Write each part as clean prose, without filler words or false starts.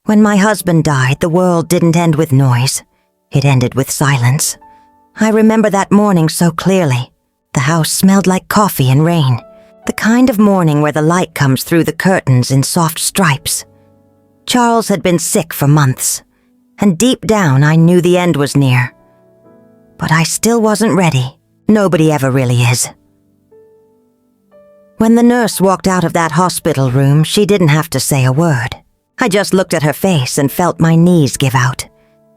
When my husband died, the world didn't end with noise. It ended with silence. I remember that morning so clearly. The house smelled like coffee and rain, the kind of morning where the light comes through the curtains in soft stripes. Charles had been sick for months, and deep down I knew the end was near. But I still wasn't ready. Nobody ever really is. When the nurse walked out of that hospital room, she didn't have to say a word. I just looked at her face and felt my knees give out.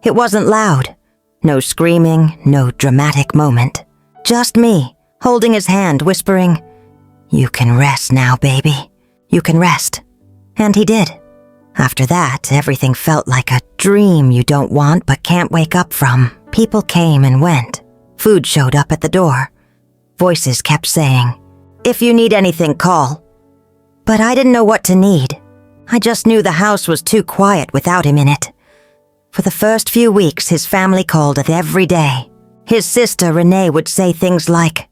It wasn't loud. No screaming, no dramatic moment. Just me, holding his hand, whispering, "You can rest now, baby. You can rest." And he did. After that, everything felt like a dream you don't want but can't wake up from. People came and went. Food showed up at the door. Voices kept saying, "If you need anything, call." But I didn't know what to need. I just knew the house was too quiet without him in it. For the first few weeks, his family called it every day. His sister, Renee, would say things like,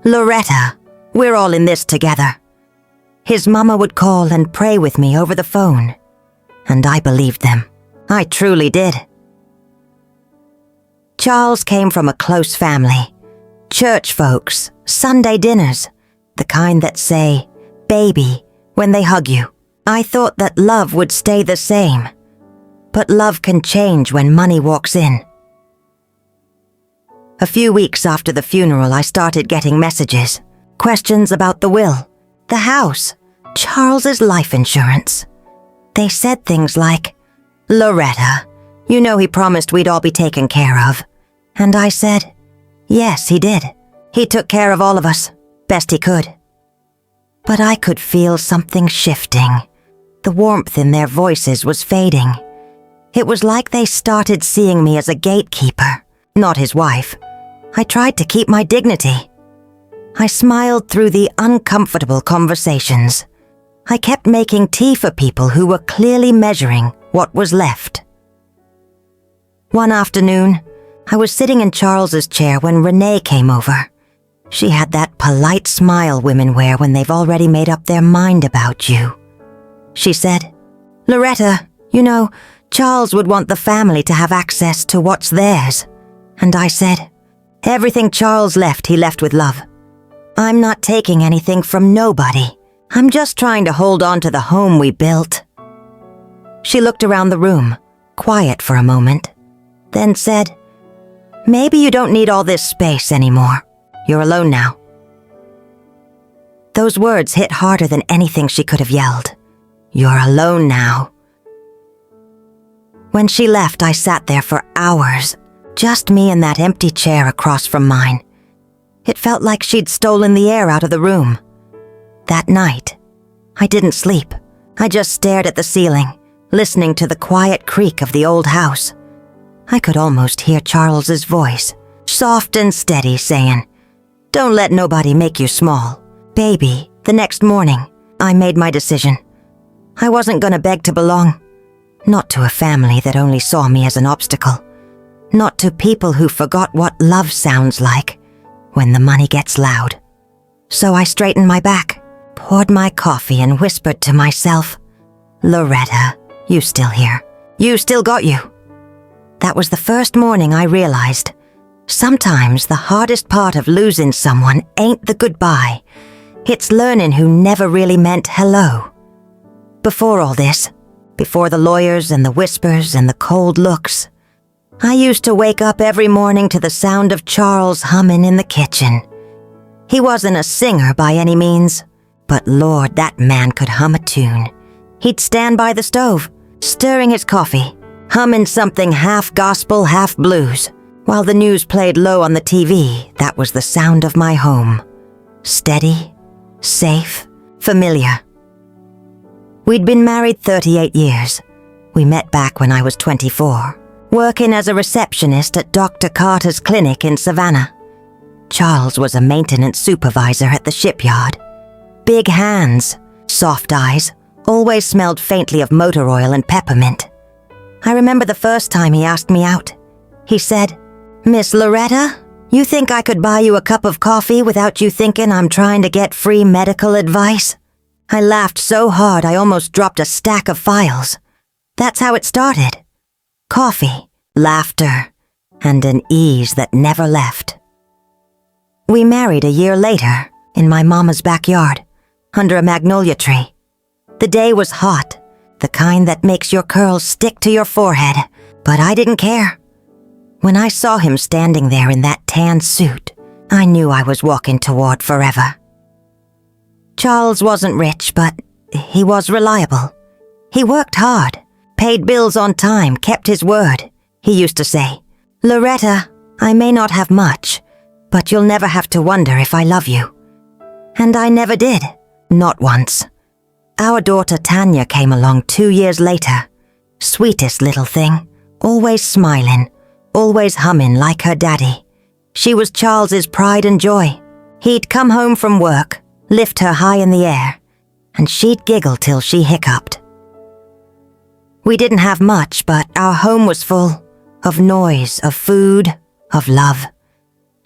"Loretta, we're all in this together." His mama would call and pray with me over the phone. And I believed them. I truly did. Charles came from a close family. Church folks, Sunday dinners, the kind that say, "baby," when they hug you. I thought that love would stay the same. But love can change when money walks in. A few weeks after the funeral, I started getting messages. Questions about the will, the house, Charles's life insurance. They said things like, "Loretta, you know he promised we'd all be taken care of." And I said, "Yes, he did. He took care of all of us, best he could." But I could feel something shifting. The warmth in their voices was fading. It was like they started seeing me as a gatekeeper, not his wife. I tried to keep my dignity. I smiled through the uncomfortable conversations. I kept making tea for people who were clearly measuring what was left. One afternoon, I was sitting in Charles's chair when Renee came over. She had that polite smile women wear when they've already made up their mind about you. She said, "Loretta, you know, Charles would want the family to have access to what's theirs." And I said, "Everything Charles left, he left with love. I'm not taking anything from nobody. I'm just trying to hold on to the home we built." She looked around the room, quiet for a moment, then said, "Maybe you don't need all this space anymore. You're alone now." Those words hit harder than anything she could have yelled. "You're alone now." When she left, I sat there for hours, just me in that empty chair across from mine. It felt like she'd stolen the air out of the room. That night, I didn't sleep. I just stared at the ceiling, listening to the quiet creak of the old house. I could almost hear Charles's voice, soft and steady, saying, "Don't let nobody make you small. Baby." The next morning, I made my decision. I wasn't gonna beg to belong. Not to a family that only saw me as an obstacle. Not to people who forgot what love sounds like when the money gets loud. So I straightened my back, poured my coffee, and whispered to myself, "Loretta, you still here. You still got you." That was the first morning I realized sometimes the hardest part of losing someone ain't the goodbye. It's learning who never really meant hello. Before all this, before the lawyers and the whispers and the cold looks, I used to wake up every morning to the sound of Charles humming in the kitchen. He wasn't a singer by any means, but Lord, that man could hum a tune. He'd stand by the stove, stirring his coffee, humming something half gospel, half blues. While the news played low on the TV, that was the sound of my home. Steady, safe, familiar. We'd been married 38 years. We met back when I was 24, working as a receptionist at Dr. Carter's clinic in Savannah. Charles was a maintenance supervisor at the shipyard. Big hands, soft eyes, always smelled faintly of motor oil and peppermint. I remember the first time he asked me out. He said, "Miss Loretta, you think I could buy you a cup of coffee without you thinking I'm trying to get free medical advice?" I laughed so hard I almost dropped a stack of files. That's how it started. Coffee, laughter, and an ease that never left. We married a year later in my mama's backyard, under a magnolia tree. The day was hot, the kind that makes your curls stick to your forehead, but I didn't care. When I saw him standing there in that tan suit, I knew I was walking toward forever. Charles wasn't rich, but he was reliable. He worked hard, paid bills on time, kept his word. He used to say, "Loretta, I may not have much, but you'll never have to wonder if I love you." And I never did, not once. Our daughter Tanya came along 2 years later. Sweetest little thing, always smiling, always humming like her daddy. She was Charles's pride and joy. He'd come home from work, lift her high in the air, and she'd giggle till she hiccuped. We didn't have much, but our home was full of noise, of food, of love.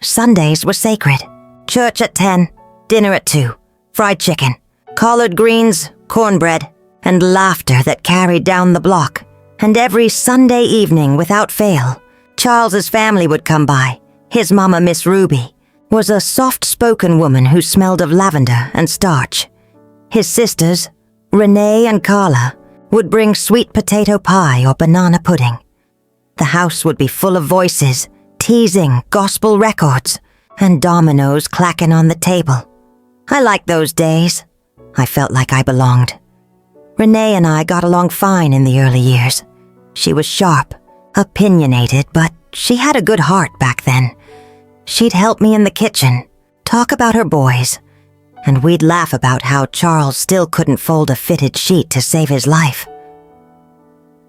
Sundays were sacred. Church at 10, dinner at 2, fried chicken, collard greens, cornbread, and laughter that carried down the block. And every Sunday evening, without fail, Charles's family would come by. His mama, Miss Ruby, was a soft-spoken woman who smelled of lavender and starch. His sisters, Renee and Carla, would bring sweet potato pie or banana pudding. The house would be full of voices, teasing, gospel records, and dominoes clacking on the table. I liked those days. I felt like I belonged. Renee and I got along fine in the early years. She was sharp, opinionated, but she had a good heart back then. She'd help me in the kitchen, talk about her boys, and we'd laugh about how Charles still couldn't fold a fitted sheet to save his life.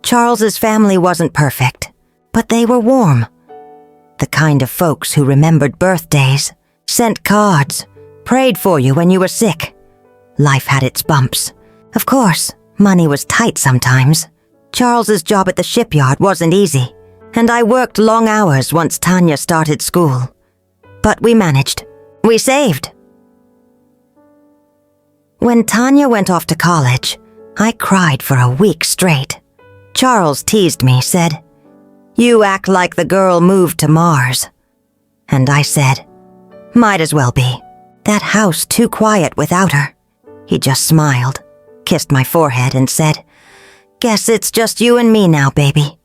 Charles's family wasn't perfect, but they were warm. The kind of folks who remembered birthdays, sent cards, prayed for you when you were sick. Life had its bumps. Of course, money was tight sometimes. Charles's job at the shipyard wasn't easy, and I worked long hours once Tanya started school. But we managed. We saved. When Tanya went off to college, I cried for a week straight. Charles teased me, said, "You act like the girl moved to Mars." And I said, "Might as well be. That house too quiet without her." He just smiled, kissed my forehead, and said, "Guess it's just you and me now, baby."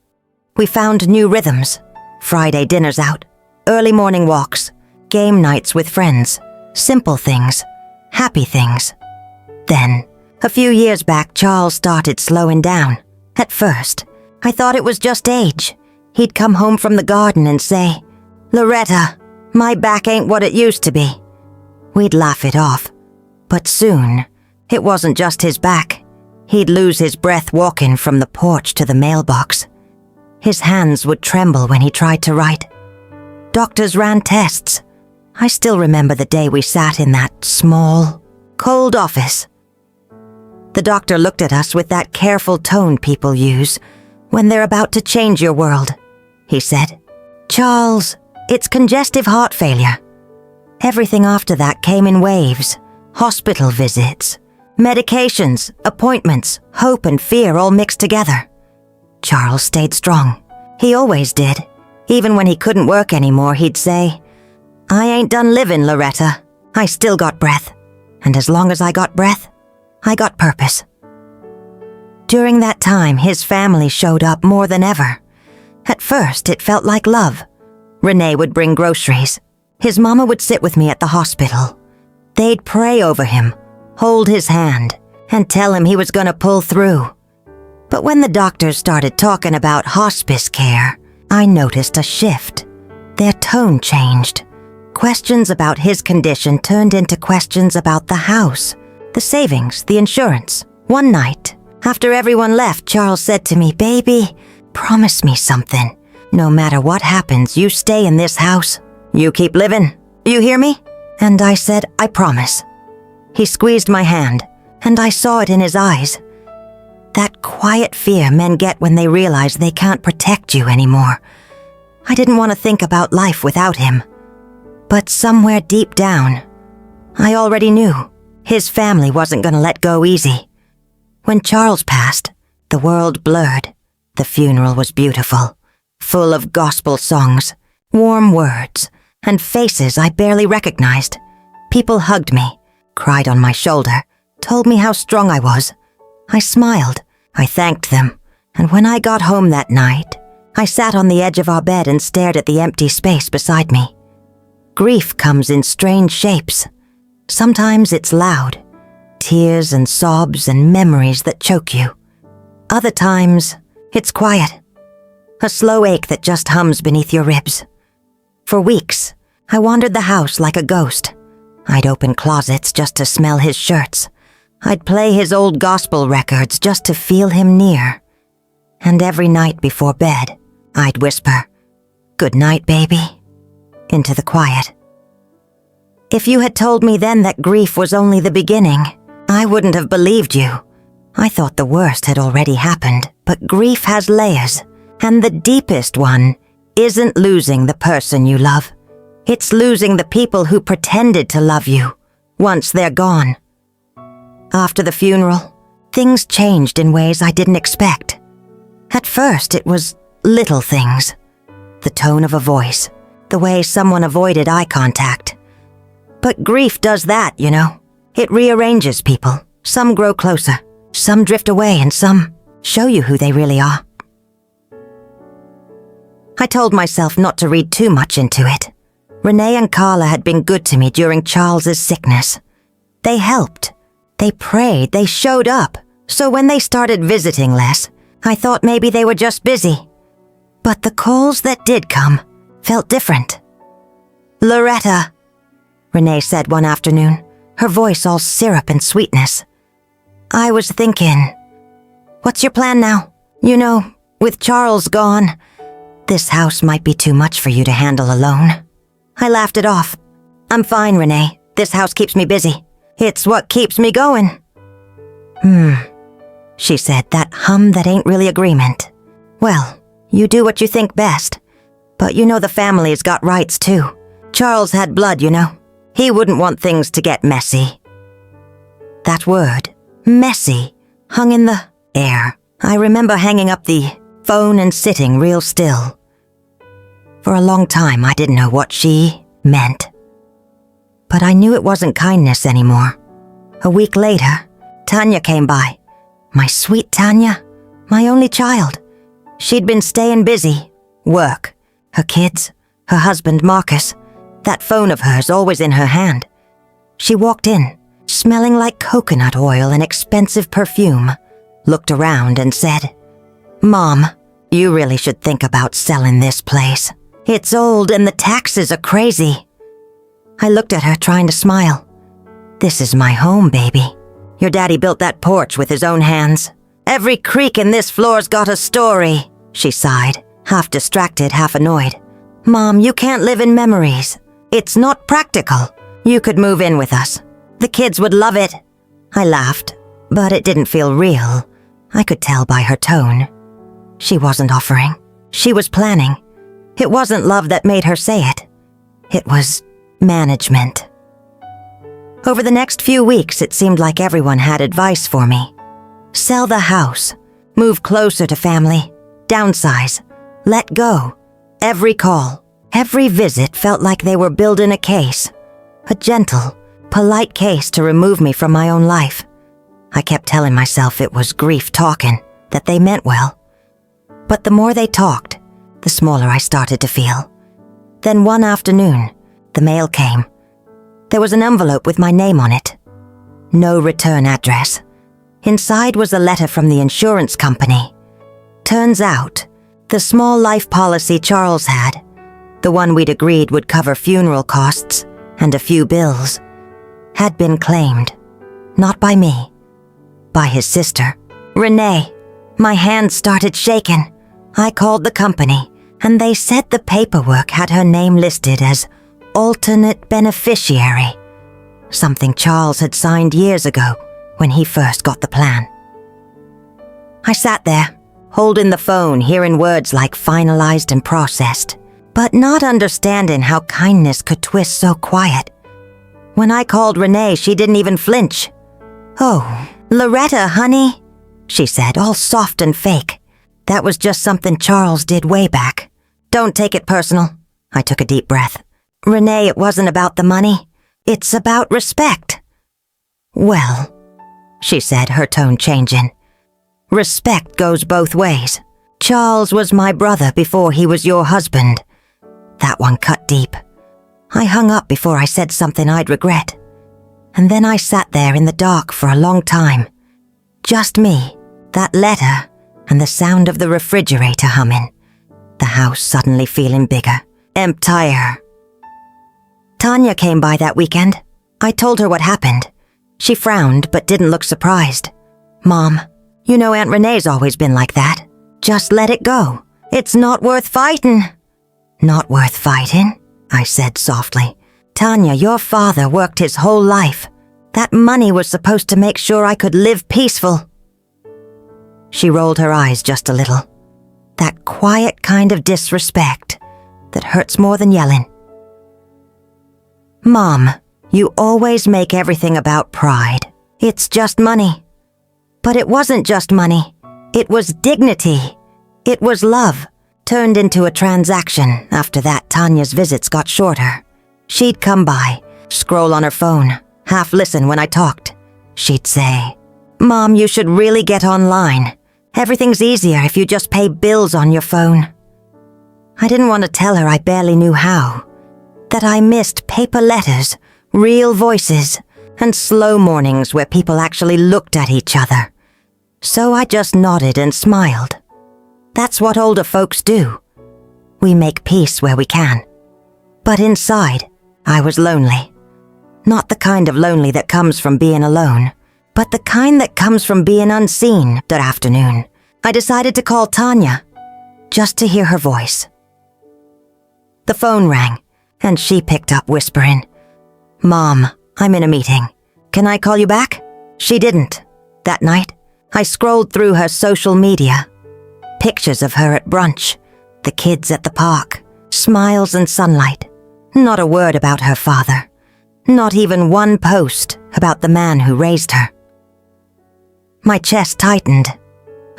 We found new rhythms. Friday dinners out, early morning walks, game nights with friends, simple things, happy things. Then, a few years back, Charles started slowing down. At first, I thought it was just age. He'd come home from the garden and say, "Loretta, my back ain't what it used to be." We'd laugh it off. But soon, it wasn't just his back. He'd lose his breath walking from the porch to the mailbox. His hands would tremble when he tried to write. Doctors ran tests. I still remember the day we sat in that small, cold office. The doctor looked at us with that careful tone people use when they're about to change your world. He said, "Charles, it's congestive heart failure." Everything after that came in waves. Hospital visits, medications, appointments, hope and fear all mixed together. Charles stayed strong. He always did. Even when he couldn't work anymore, he'd say, "I ain't done living, Loretta. I still got breath. And as long as I got breath, I got purpose." During that time, his family showed up more than ever. At first, it felt like love. Renee would bring groceries. His mama would sit with me at the hospital. They'd pray over him, hold his hand, and tell him he was going to pull through. But when the doctors started talking about hospice care, I noticed a shift. Their tone changed. Questions about his condition turned into questions about the house, the savings, the insurance. One night, after everyone left, Charles said to me, "Baby, promise me something. No matter what happens, you stay in this house. You keep living. You hear me?" And I said, "I promise." He squeezed my hand, and I saw it in his eyes. That quiet fear men get when they realize they can't protect you anymore. I didn't want to think about life without him. But somewhere deep down, I already knew his family wasn't going to let go easy. When Charles passed, The world blurred. The funeral was beautiful, full of gospel songs, warm words, and faces I barely recognized. People hugged me, cried on my shoulder, told me how strong I was. I smiled. I thanked them. And when I got home that night, I sat on the edge of our bed and stared at the empty space beside me. Grief comes in strange shapes. Sometimes it's loud, tears and sobs and memories that choke you. Other times, it's quiet, a slow ache that just hums beneath your ribs. For weeks, I wandered the house like a ghost. I'd open closets just to smell his shirts. I'd play his old gospel records just to feel him near. And every night before bed, I'd whisper, "Good night, baby," into the quiet. If you had told me then that grief was only the beginning, I wouldn't have believed you. I thought the worst had already happened, but grief has layers, and the deepest one isn't losing the person you love. It's losing the people who pretended to love you once they're gone. After the funeral, things changed in ways I didn't expect. At first, it was little things. The tone of a voice, the way someone avoided eye contact. But grief does that, you know. It rearranges people. Some grow closer, some drift away, and some show you who they really are. I told myself not to read too much into it. Renee and Carla had been good to me during Charles's sickness. They helped. They prayed. They showed up. So when they started visiting less, I thought maybe they were just busy. But the calls that did come felt different. "Loretta," Renee said one afternoon, her voice all syrup and sweetness. "I was thinking, what's your plan now? You know, with Charles gone, this house might be too much for you to handle alone." I laughed it off. "I'm fine, Renee. This house keeps me busy. It's what keeps me going." She said, that hum that ain't really agreement. "Well, you do what you think best. But you know the family's got rights too. Charles had blood, you know. He wouldn't want things to get messy." That word, messy, hung in the air. I remember hanging up the phone and sitting real still. For a long time, I didn't know what she meant. But I knew it wasn't kindness anymore. A week later, Tanya came by. My sweet Tanya, my only child. She'd been staying busy. Work, her kids, her husband Marcus. That phone of hers always in her hand. She walked in, smelling like coconut oil and expensive perfume, looked around and said, "Mom, you really should think about selling this place. It's old and the taxes are crazy." I looked at her trying to smile. "This is my home, baby. Your daddy built that porch with his own hands. Every creak in this floor's got a story," she sighed, half distracted, half annoyed. "Mom, you can't live in memories. It's not practical. You could move in with us. The kids would love it." I laughed, but it didn't feel real. I could tell by her tone. She wasn't offering. She was planning. It wasn't love that made her say it. It was management. Over the next few weeks, it seemed like everyone had advice for me. Sell the house, move closer to family, downsize, let go. Every call, every visit felt like they were building a case. A gentle, polite case to remove me from my own life. I kept telling myself it was grief talking, that they meant well. But the more they talked, the smaller I started to feel. Then one afternoon, the mail came. There was an envelope with my name on it. No return address. Inside was a letter from the insurance company. Turns out, the small life policy Charles had, the one we'd agreed would cover funeral costs and a few bills, had been claimed. Not by me. By his sister, Renee. My hands started shaking. I called the company, and they said the paperwork had her name listed as alternate beneficiary, something Charles had signed years ago when he first got the plan. I sat there, holding the phone, hearing words like finalized and processed, but not understanding how kindness could twist so quiet. When I called Renee, she didn't even flinch. "Oh, Loretta, honey," she said, all soft and fake. That was just something Charles did way back. Don't take it personal. I took a deep breath. Renee, it wasn't about the money. It's about respect. Well, she said, her tone changing. Respect goes both ways. Charles was my brother before he was your husband. That one cut deep. I hung up before I said something I'd regret. And then I sat there in the dark for a long time. Just me, that letter, and the sound of the refrigerator humming. The house suddenly feeling bigger, emptier. Tanya came by that weekend. I told her what happened. She frowned but didn't look surprised. Mom, you know Aunt Renee's always been like that. Just let it go. It's not worth fighting. Not worth fighting, I said softly. Tanya, your father worked his whole life. That money was supposed to make sure I could live peaceful. She rolled her eyes just a little. That quiet kind of disrespect that hurts more than yelling. Mom, you always make everything about pride. It's just money. But it wasn't just money. It was dignity. It was love, turned into a transaction after that Tanya's visits got shorter. She'd come by, scroll on her phone, half listen when I talked. She'd say, Mom, you should really get online. Everything's easier if you just pay bills on your phone. I didn't want to tell her I barely knew how. That I missed paper letters, real voices, and slow mornings where people actually looked at each other. So I just nodded and smiled. That's what older folks do. We make peace where we can. But inside, I was lonely. Not the kind of lonely that comes from being alone, but the kind that comes from being unseen that afternoon. I decided to call Tanya, just to hear her voice. The phone rang, and she picked up whispering, Mom, I'm in a meeting. Can I call you back? She didn't. That night, I scrolled through her social media. Pictures of her at brunch, the kids at the park, smiles and sunlight. Not a word about her father. Not even one post about the man who raised her. My chest tightened.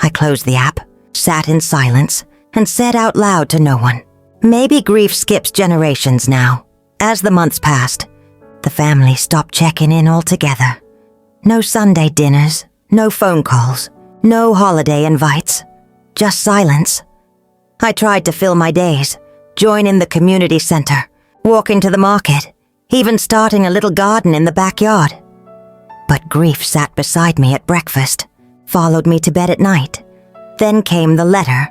I closed the app, sat in silence, and said out loud to no one, maybe grief skips generations now. As the months passed, the family stopped checking in altogether. No Sunday dinners, no phone calls, no holiday invites, just silence. I tried to fill my days, join in the community center, walking to the market, even starting a little garden in the backyard. But grief sat beside me at breakfast, followed me to bed at night. Then came the letter.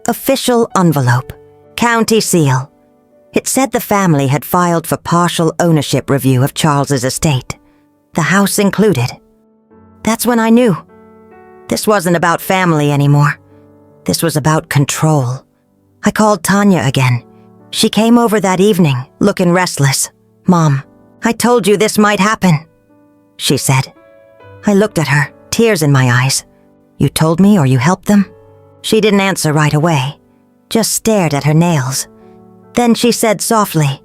Official envelope. County seal. It said the family had filed for partial ownership review of Charles's estate, the house included. That's when I knew. This wasn't about family anymore. This was about control. I called Tanya again. She came over that evening, looking restless. Mom, I told you this might happen, she said. I looked at her, tears in my eyes. You told me or you helped them? She didn't answer right away, just stared at her nails. Then she said softly,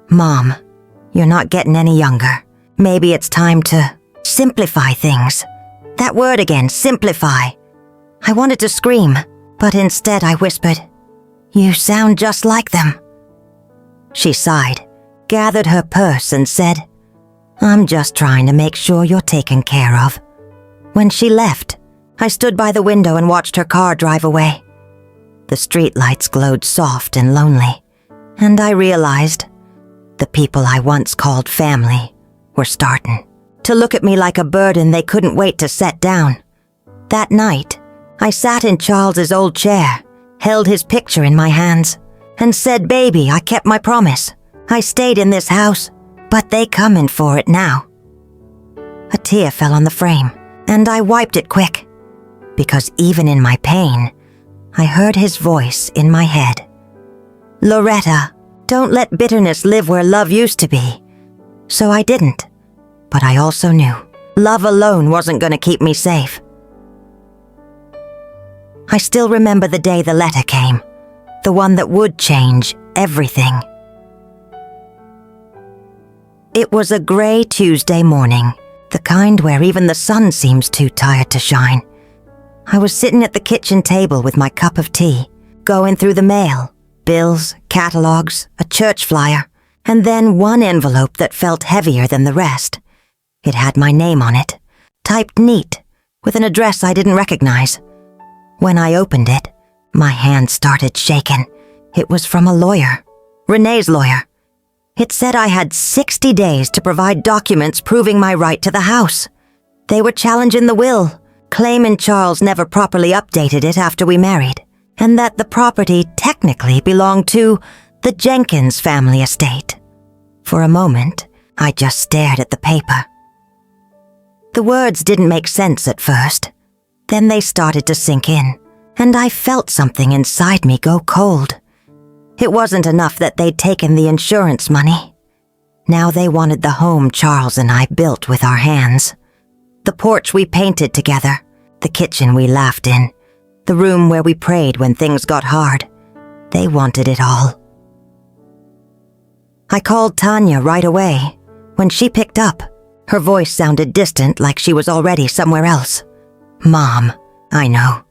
Mom, you're not getting any younger. Maybe it's time to simplify things. That word again, simplify. I wanted to scream, but instead I whispered, You sound just like them. She sighed, gathered her purse and said, I'm just trying to make sure you're taken care of. When she left, I stood by the window and watched her car drive away. The streetlights glowed soft and lonely, and I realized the people I once called family were starting to look at me like a burden they couldn't wait to set down. That night, I sat in Charles's old chair, held his picture in my hands, and said, Baby, I kept my promise. I stayed in this house, but they coming for it now. A tear fell on the frame, and I wiped it quick, because even in my pain, I heard his voice in my head. Loretta, don't let bitterness live where love used to be. So I didn't, but I also knew love alone wasn't going to keep me safe. I still remember the day the letter came, the one that would change everything. It was a gray Tuesday morning, the kind where even the sun seems too tired to shine. I was sitting at the kitchen table with my cup of tea, going through the mail, bills, catalogs, a church flyer, and then one envelope that felt heavier than the rest. It had my name on it, typed neat, with an address I didn't recognize. When I opened it, my hand started shaking. It was from a lawyer, Renee's lawyer. It said I had 60 days to provide documents proving my right to the house. They were challenging the will, claiming Charles never properly updated it after we married, and that the property technically belonged to the Jenkins family estate. For a moment, I just stared at the paper. The words didn't make sense at first. Then they started to sink in, and I felt something inside me go cold. It wasn't enough that they'd taken the insurance money. Now they wanted the home Charles and I built with our hands. The porch we painted together, the kitchen we laughed in, the room where we prayed when things got hard. They wanted it all. I called Tanya right away. When she picked up, her voice sounded distant, like she was already somewhere else. "Mom, I know,"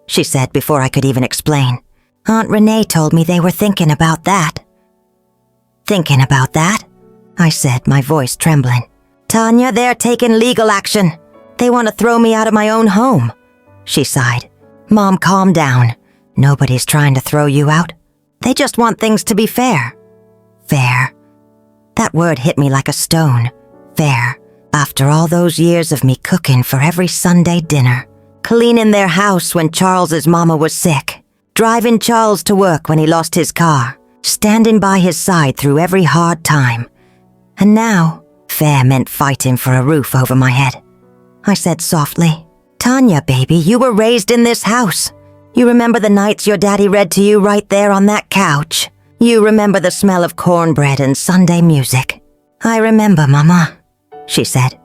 she said before I could even explain. "Aunt Renee told me they were thinking about that." "Thinking about that?" I said, my voice trembling. "Tanya, they're taking legal action. They want to throw me out of my own home." She sighed. "Mom, calm down. Nobody's trying to throw you out. They just want things to be fair." Fair. That word hit me like a stone. Fair. After all those years of me cooking for every Sunday dinner, cleaning their house when Charles's mama was sick, driving Charles to work when he lost his car, standing by his side through every hard time. And now, fair meant fighting for a roof over my head. I said softly, "Tanya, baby, you were raised in this house. You remember the nights your daddy read to you right there on that couch. You remember the smell of cornbread and Sunday music." "I remember, Mama," she said.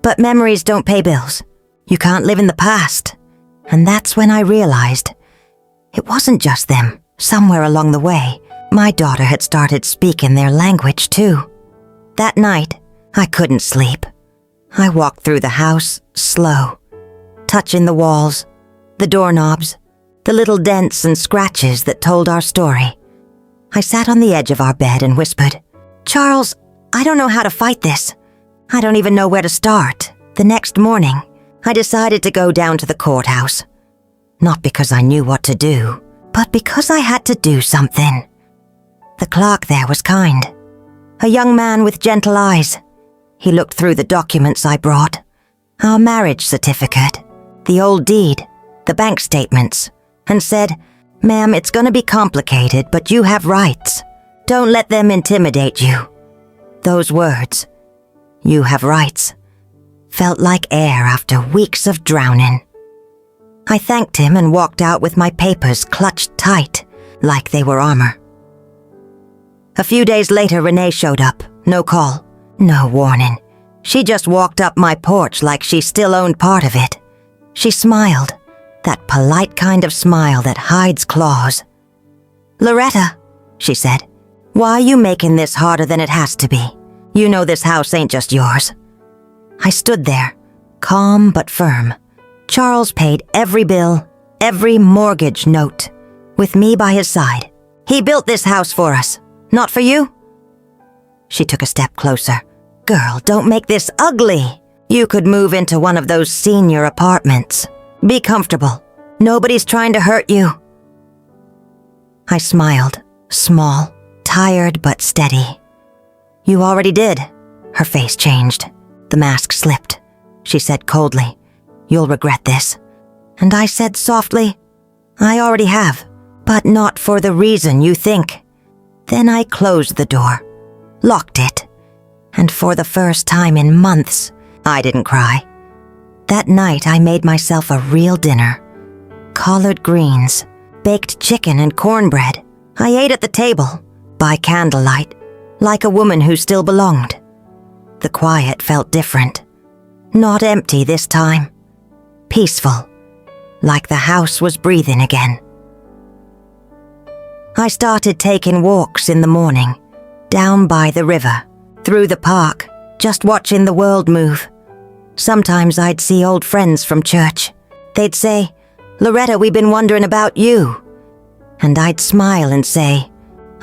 "But memories don't pay bills. You can't live in the past." And that's when I realized it wasn't just them. Somewhere along the way, my daughter had started speaking their language too. That night, I couldn't sleep. I walked through the house, slow, touching the walls, the doorknobs, the little dents and scratches that told our story. I sat on the edge of our bed and whispered, "Charles, I don't know how to fight this. I don't even know where to start." The next morning, I decided to go down to the courthouse. Not because I knew what to do, but because I had to do something. The clerk there was kind. A young man with gentle eyes. He looked through the documents I brought. Our marriage certificate, the old deed, the bank statements, and said, "Ma'am, it's going to be complicated, but you have rights. Don't let them intimidate you." Those words, "You have rights," felt like air after weeks of drowning. I thanked him and walked out with my papers clutched tight, like they were armor. A few days later, Renee showed up. No call, no warning. She just walked up my porch like she still owned part of it. She smiled, that polite kind of smile that hides claws. "Loretta," she said, "why are you making this harder than it has to be? You know this house ain't just yours." I stood there, calm but firm. Charles paid every bill, every mortgage note, with me by his side. He built this house for us, not for you. She took a step closer. "Girl, don't make this ugly. You could move into one of those senior apartments. Be comfortable. Nobody's trying to hurt you." I smiled, small, tired but steady. "You already did." Her face changed. The mask slipped. She said coldly, "You'll regret this." And I said softly, "I already have, but not for the reason you think." Then I closed the door, locked it, and for the first time in months, I didn't cry. That night I made myself a real dinner. Collard greens, baked chicken and cornbread. I ate at the table, by candlelight, like a woman who still belonged. The quiet felt different. Not empty this time. Peaceful, like the house was breathing again. I started taking walks in the morning, down by the river, through the park, just watching the world move. Sometimes I'd see old friends from church. They'd say, "Loretta, we've been wondering about you." And I'd smile and say,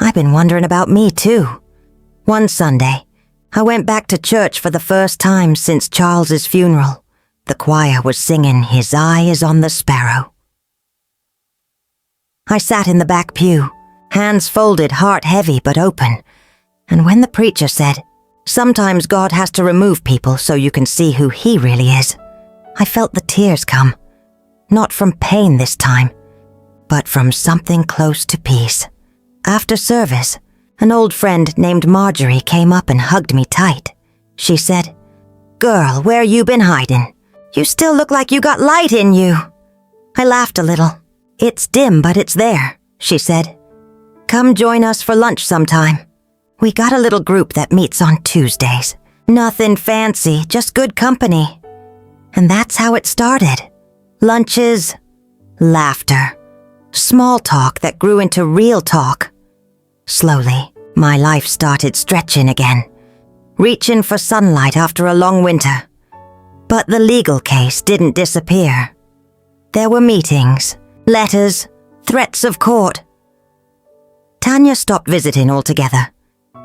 "I've been wondering about me too." One Sunday, I went back to church for the first time since Charles's funeral. The choir was singing "His Eye is on the Sparrow." I sat in the back pew, hands folded, heart heavy but open, and when the preacher said, "Sometimes God has to remove people so you can see who He really is," I felt the tears come, not from pain this time, but from something close to peace. After service, an old friend named Marjorie came up and hugged me tight. She said, "Girl, where you been hiding? You still look like you got light in you." I laughed a little. "It's dim, but it's there," she said. "Come join us for lunch sometime. We got a little group that meets on Tuesdays. Nothing fancy, just good company." And that's how it started. Lunches, laughter, small talk that grew into real talk. Slowly, my life started stretching again, reaching for sunlight after a long winter. But the legal case didn't disappear. There were meetings, letters, threats of court. Tanya stopped visiting altogether.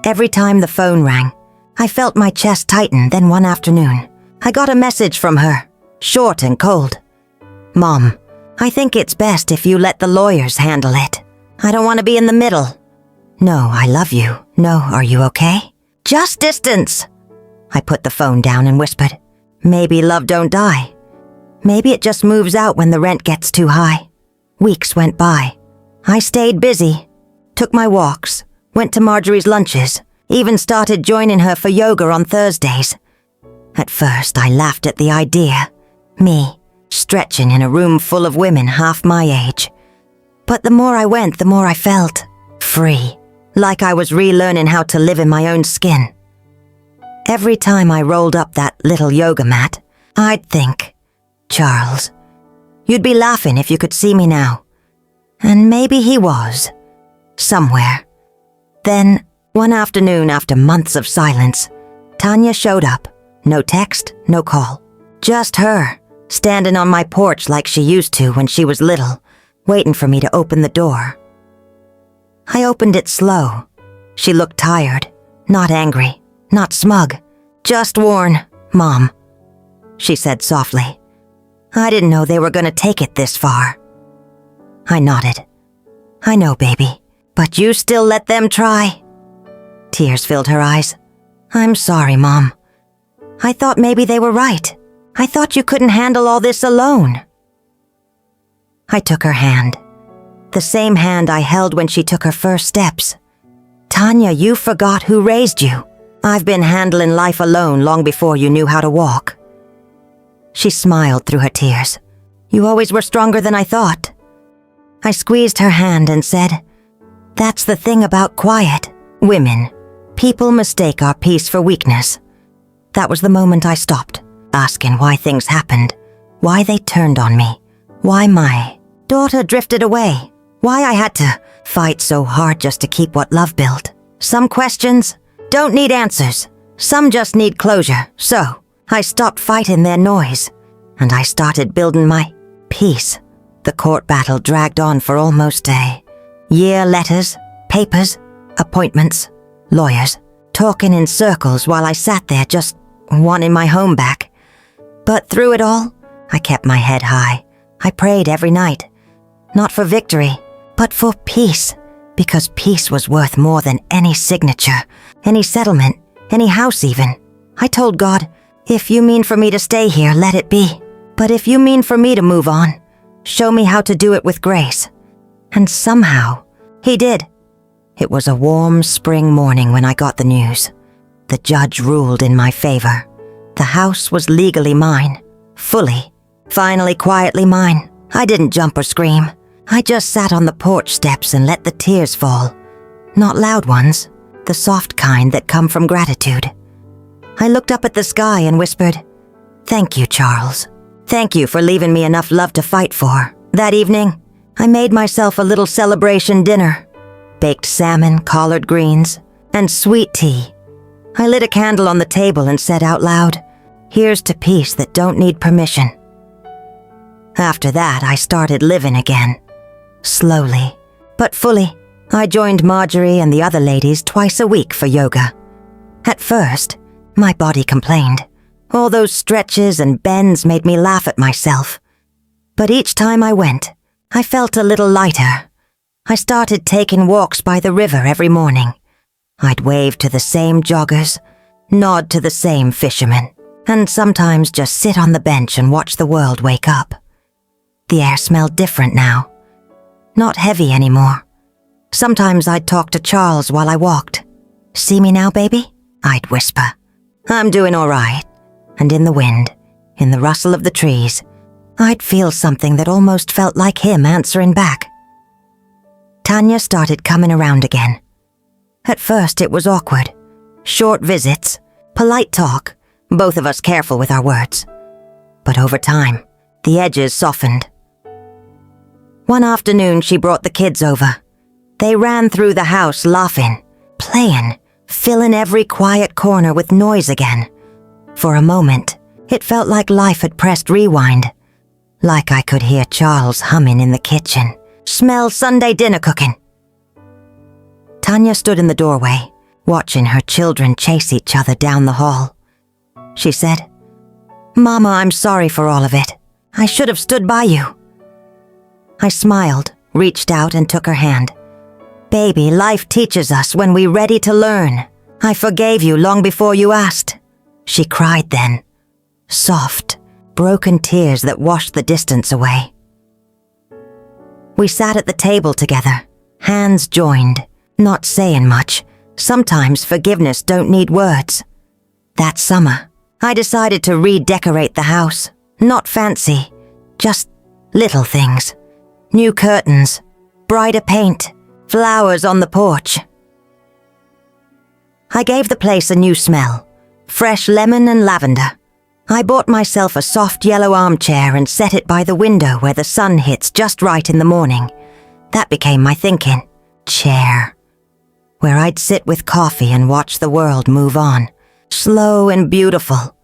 Every time the phone rang, I felt my chest tighten. Then one afternoon, I got a message from her, short and cold. "Mom, I think it's best if you let the lawyers handle it. I don't want to be in the middle." "No, I love you. No, are you okay?" "Just distance." I put the phone down and whispered, "Maybe love don't die. Maybe it just moves out when the rent gets too high." Weeks went by. I stayed busy, took my walks, went to Marjorie's lunches, even started joining her for yoga on Thursdays. At first, I laughed at the idea. Me, stretching in a room full of women half my age. But the more I went, the more I felt free, like I was relearning how to live in my own skin. Every time I rolled up that little yoga mat, I'd think, "Charles, you'd be laughing if you could see me now." And maybe he was, somewhere. Then, one afternoon after months of silence, Tanya showed up. No text, no call. Just her, standing on my porch like she used to when she was little, waiting for me to open the door. I opened it slow. She looked tired, not angry, not smug, just worn. "Mom," she said softly. "I didn't know they were going to take it this far." I nodded. "I know, baby, but you still let them try?" Tears filled her eyes. "I'm sorry, Mom. I thought maybe they were right. I thought you couldn't handle all this alone." I took her hand, the same hand I held when she took her first steps. "Tanya, you forgot who raised you. I've been handling life alone long before you knew how to walk." She smiled through her tears. "You always were stronger than I thought." I squeezed her hand and said, "That's the thing about quiet. Women. People mistake our peace for weakness." That was the moment I stopped, asking why things happened, why they turned on me, why my daughter drifted away, why I had to fight so hard just to keep what love built. Some questions don't need answers. Some just need closure. So I stopped fighting their noise, and I started building my peace. The court battle dragged on for almost a year. Letters, papers, appointments, lawyers, talking in circles while I sat there just wanting my home back. But through it all, I kept my head high. I prayed every night, not for victory, but for peace, because peace was worth more than any signature, any settlement, any house even. I told God, "If you mean for me to stay here, let it be. But if you mean for me to move on, show me how to do it with grace." And somehow, He did. It was a warm spring morning when I got the news. The judge ruled in my favor. The house was legally mine, fully, finally quietly mine. I didn't jump or scream. I just sat on the porch steps and let the tears fall. Not loud ones, the soft kind that come from gratitude. I looked up at the sky and whispered, "Thank you, Charles. Thank you for leaving me enough love to fight for." That evening, I made myself a little celebration dinner. Baked salmon, collard greens, and sweet tea. I lit a candle on the table and said out loud, "Here's to peace that don't need permission." After that, I started living again. Slowly, but fully. I joined Marjorie and the other ladies twice a week for yoga. At first, my body complained. All those stretches and bends made me laugh at myself. But each time I went, I felt a little lighter. I started taking walks by the river every morning. I'd wave to the same joggers, nod to the same fishermen, and sometimes just sit on the bench and watch the world wake up. The air smelled different now. Not heavy anymore. Sometimes I'd talk to Charles while I walked. "See me now, baby?" I'd whisper. "I'm doing all right." And in the wind, in the rustle of the trees, I'd feel something that almost felt like him answering back. Tanya started coming around again. At first it was awkward. Short visits, polite talk, both of us careful with our words. But over time, the edges softened. One afternoon she brought the kids over. They ran through the house laughing, playing, filling every quiet corner with noise again. For a moment, it felt like life had pressed rewind. Like I could hear Charles humming in the kitchen. "Smell Sunday dinner cooking." Tanya stood in the doorway, watching her children chase each other down the hall. She said, "Mama, I'm sorry for all of it. I should have stood by you." I smiled, reached out and took her hand. "Baby, life teaches us when we're ready to learn. I forgave you long before you asked." She cried then. Soft, broken tears that washed the distance away. We sat at the table together, hands joined, not saying much. Sometimes forgiveness don't need words. That summer, I decided to redecorate the house. Not fancy, just little things. New curtains, brighter paint, flowers on the porch. I gave the place a new smell, fresh lemon and lavender. I bought myself a soft yellow armchair and set it by the window where the sun hits just right in the morning. That became my thinking. Chair. Where I'd sit with coffee and watch the world move on, slow and beautiful.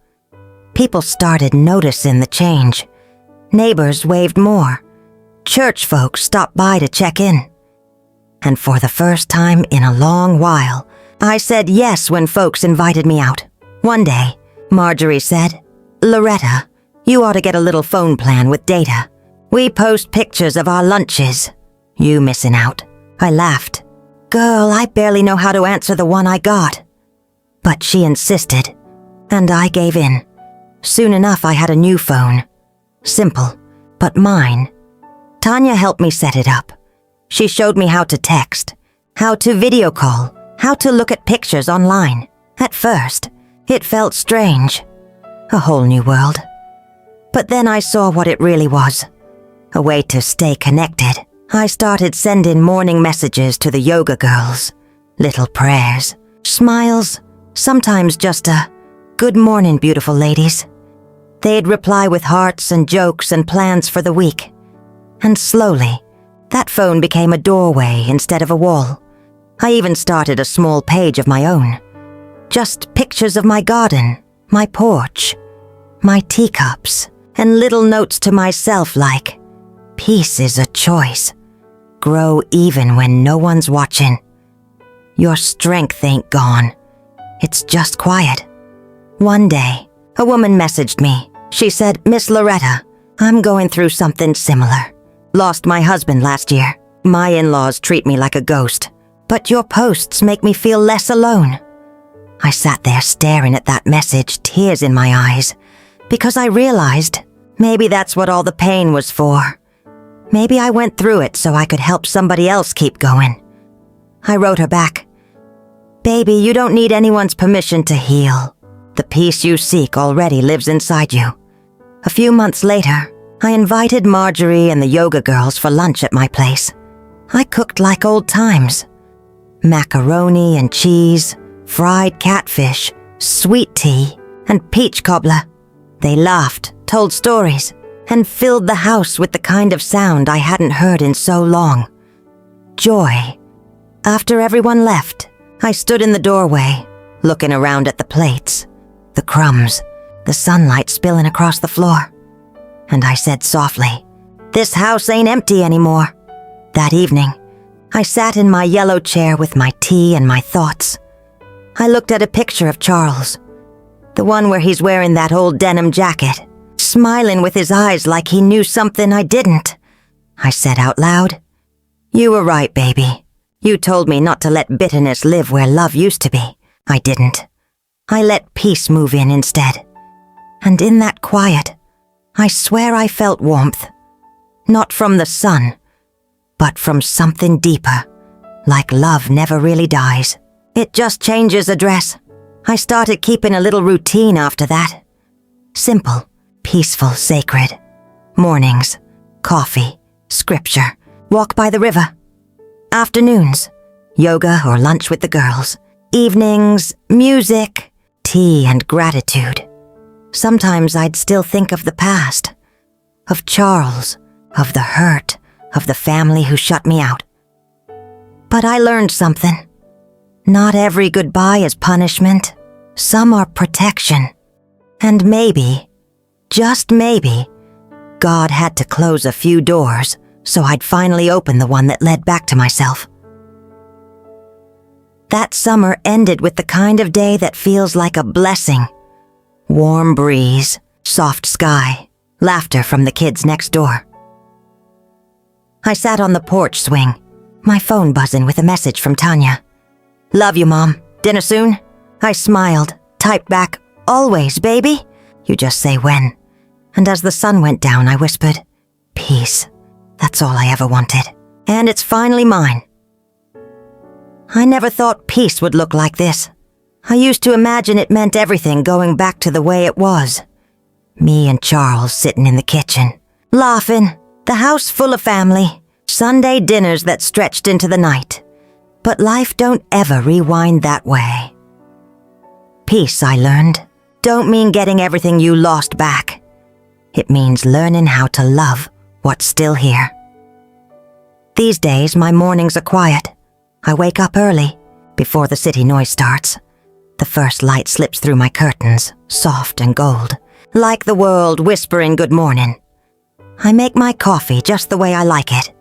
People started noticing the change. Neighbors waved more. Church folks stopped by to check in. And for the first time in a long while, I said yes when folks invited me out. One day, Marjorie said, "Loretta, you ought to get a little phone plan with data. We post pictures of our lunches. You missing out." I laughed. "Girl, I barely know how to answer the one I got." But she insisted, and I gave in. Soon enough, I had a new phone. Simple, but mine. Tanya helped me set it up. She showed me how to text, how to video call, how to look at pictures online. At first, it felt strange. A whole new world. But then I saw what it really was. A way to stay connected. I started sending morning messages to the yoga girls. Little prayers, smiles, sometimes just a "Good morning, beautiful ladies." They'd reply with hearts and jokes and plans for the week. And slowly, that phone became a doorway instead of a wall. I even started a small page of my own. Just pictures of my garden, my porch, my teacups, and little notes to myself like, "Peace is a choice. Grow even when no one's watching. Your strength ain't gone. It's just quiet." One day, a woman messaged me. She said, "Miss Loretta, I'm going through something similar. Lost my husband last year. My in-laws treat me like a ghost. But your posts make me feel less alone." I sat there staring at that message, tears in my eyes, because I realized maybe that's what all the pain was for. Maybe I went through it so I could help somebody else keep going. I wrote her back, "Baby, you don't need anyone's permission to heal. The peace you seek already lives inside you." A few months later, I invited Marjorie and the yoga girls for lunch at my place. I cooked like old times. Macaroni and cheese, fried catfish, sweet tea, and peach cobbler. They laughed, told stories, and filled the house with the kind of sound I hadn't heard in so long. Joy. After everyone left, I stood in the doorway, looking around at the plates, the crumbs, the sunlight spilling across the floor. and I said softly, "This house ain't empty anymore." That evening, I sat in my yellow chair with my tea and my thoughts. I looked at a picture of Charles, the one where he's wearing that old denim jacket, smiling with his eyes like he knew something I didn't. I said out loud, "You were right, baby. You told me not to let bitterness live where love used to be. I didn't. I let peace move in instead. And in that quiet, I swear I felt warmth. Not from the sun, but from something deeper, like love never really dies. It just changes address. I started keeping a little routine after that. Simple, peaceful, sacred. Mornings, coffee, scripture, walk by the river. Afternoons, yoga or lunch with the girls. Evenings, music, tea and gratitude. Sometimes I'd still think of the past, of Charles, of the hurt, of the family who shut me out. But I learned something. Not every goodbye is punishment. Some are protection. And maybe, just maybe, God had to close a few doors so I'd finally open the one that led back to myself. That summer ended with the kind of day that feels like a blessing. Warm breeze, soft sky, laughter from the kids next door. I sat on the porch swing, my phone buzzing with a message from Tanya. "Love you, Mom. Dinner soon?" I smiled, typed back, "Always, baby. You just say when." And as the sun went down, I whispered, "Peace. That's all I ever wanted. And it's finally mine." I never thought peace would look like this. I used to imagine it meant everything going back to the way it was. Me and Charles sitting in the kitchen, laughing, the house full of family, Sunday dinners that stretched into the night. But life don't ever rewind that way. Peace, I learned, don't mean getting everything you lost back. It means learning how to love what's still here. These days, my mornings are quiet. I wake up early, before the city noise starts. The first light slips through my curtains, soft and gold, like the world whispering good morning. I make my coffee just the way I like it.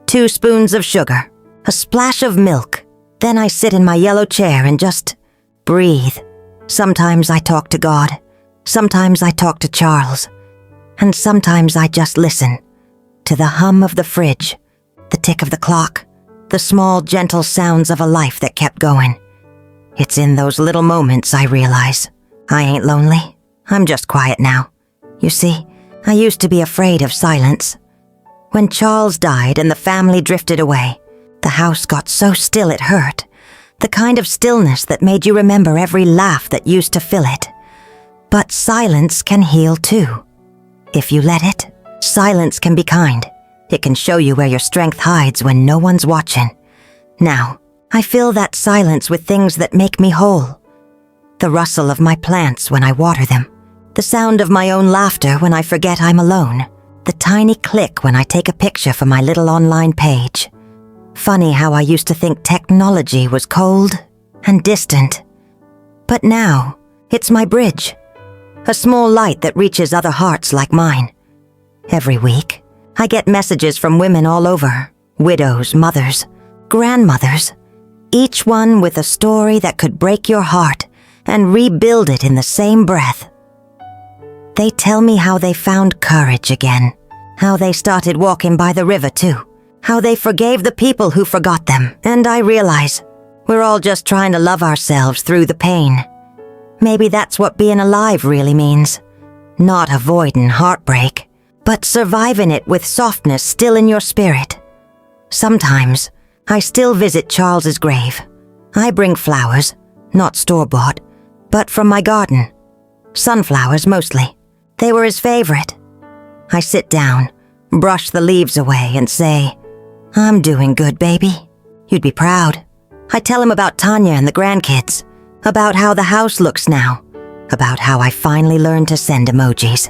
2 spoons of sugar, a splash of milk. Then I sit in my yellow chair and just breathe. Sometimes I talk to God. Sometimes I talk to Charles. And sometimes I just listen to the hum of the fridge, the tick of the clock, the small, gentle sounds of a life that kept going. It's in those little moments I realize I ain't lonely. I'm just quiet now. You see, I used to be afraid of silence. When Charles died and the family drifted away, the house got so still it hurt. The kind of stillness that made you remember every laugh that used to fill it. But silence can heal too. If you let it, silence can be kind. It can show you where your strength hides when no one's watching. Now, I fill that silence with things that make me whole. The rustle of my plants when I water them. The sound of my own laughter when I forget I'm alone. The tiny click when I take a picture for my little online page. Funny how I used to think technology was cold and distant. But now, it's my bridge. A small light that reaches other hearts like mine. Every week, I get messages from women all over. Widows, mothers, grandmothers. Each one with a story that could break your heart and rebuild it in the same breath. They tell me how they found courage again. How they started walking by the river too. How they forgave the people who forgot them. And I realize we're all just trying to love ourselves through the pain. Maybe that's what being alive really means. Not avoiding heartbreak, but surviving it with softness still in your spirit. Sometimes, I still visit Charles's grave. I bring flowers, not store-bought, but from my garden. Sunflowers mostly. They were his favorite. I sit down, brush the leaves away and say, "I'm doing good, baby. You'd be proud." I tell him about Tanya and the grandkids, about how the house looks now, about how I finally learned to send emojis.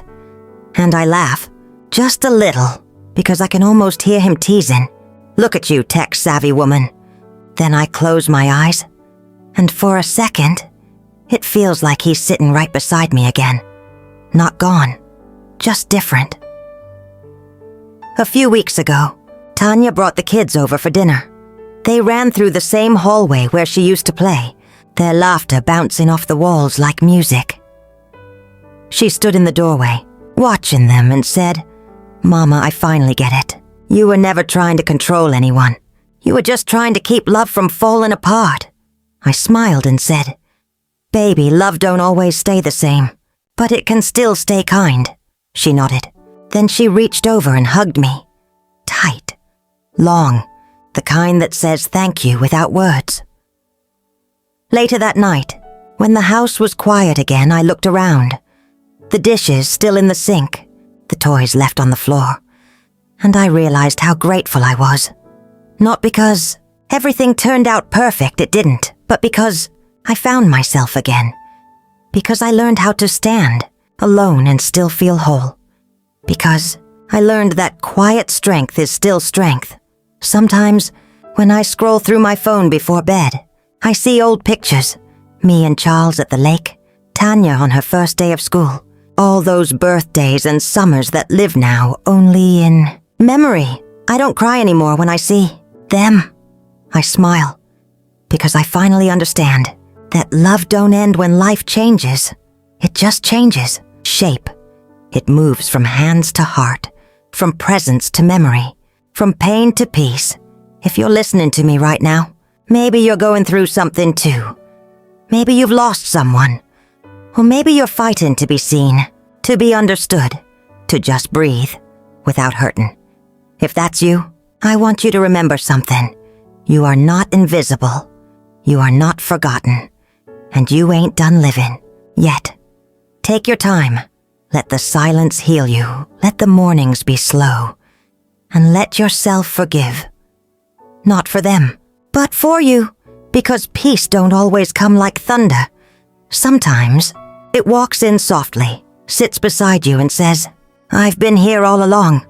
And I laugh, just a little, because I can almost hear him teasing. "Look at you, tech-savvy woman." Then I close my eyes, and for a second, it feels like he's sitting right beside me again. Not gone, just different. A few weeks ago, Tanya brought the kids over for dinner. They ran through the same hallway where she used to play, their laughter bouncing off the walls like music. She stood in the doorway, watching them, and said, "Mama, I finally get it. You were never trying to control anyone. You were just trying to keep love from falling apart." I smiled and said, "Baby, love don't always stay the same, but it can still stay kind." She nodded. Then she reached over and hugged me. Tight. Long. The kind that says thank you without words. Later that night, when the house was quiet again, I looked around. The dishes still in the sink, the toys left on the floor, and I realized how grateful I was. Not because everything turned out perfect, it didn't, but because I found myself again. Because I learned how to stand alone and still feel whole. Because I learned that quiet strength is still strength. Sometimes, when I scroll through my phone before bed, I see old pictures. Me and Charles at the lake, Tanya on her first day of school. All those birthdays and summers that live now only in memory. I don't cry anymore when I see them. I smile, because I finally understand that love don't end when life changes. It just changes shape. It moves from hands to heart, from presence to memory, from pain to peace. If you're listening to me right now, maybe you're going through something too. Maybe you've lost someone. Or maybe you're fighting to be seen, to be understood, to just breathe without hurting. If that's you, I want you to remember something. You are not invisible. You are not forgotten. And you ain't done living yet. Take your time. Let the silence heal you. Let the mornings be slow. And let yourself forgive. Not for them, but for you. Because peace don't always come like thunder. Sometimes it walks in softly, sits beside you and says, "I've been here all along.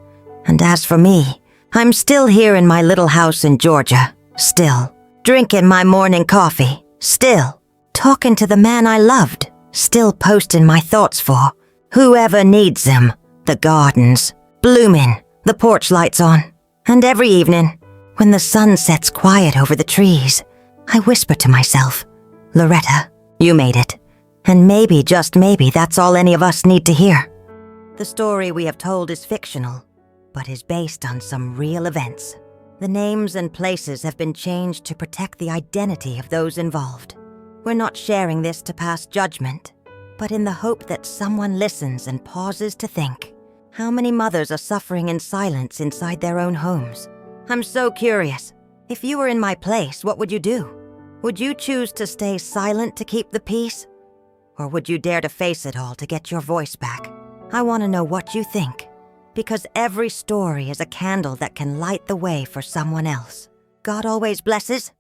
And as for me, I'm still here in my little house in Georgia. Still drinking my morning coffee. Still talking to the man I loved. Still posting my thoughts for whoever needs them. The gardens blooming, the porch lights on. And every evening, when the sun sets quiet over the trees, I whisper to myself, Loretta, you made it. And maybe, just maybe, that's all any of us need to hear." The story we have told is fictional, but is based on some real events. The names and places have been changed to protect the identity of those involved. We're not sharing this to pass judgment, but in the hope that someone listens and pauses to think. How many mothers are suffering in silence inside their own homes? I'm so curious. If you were in my place, what would you do? Would you choose to stay silent to keep the peace? Or would you dare to face it all to get your voice back? I want to know what you think, because every story is a candle that can light the way for someone else. God always blesses,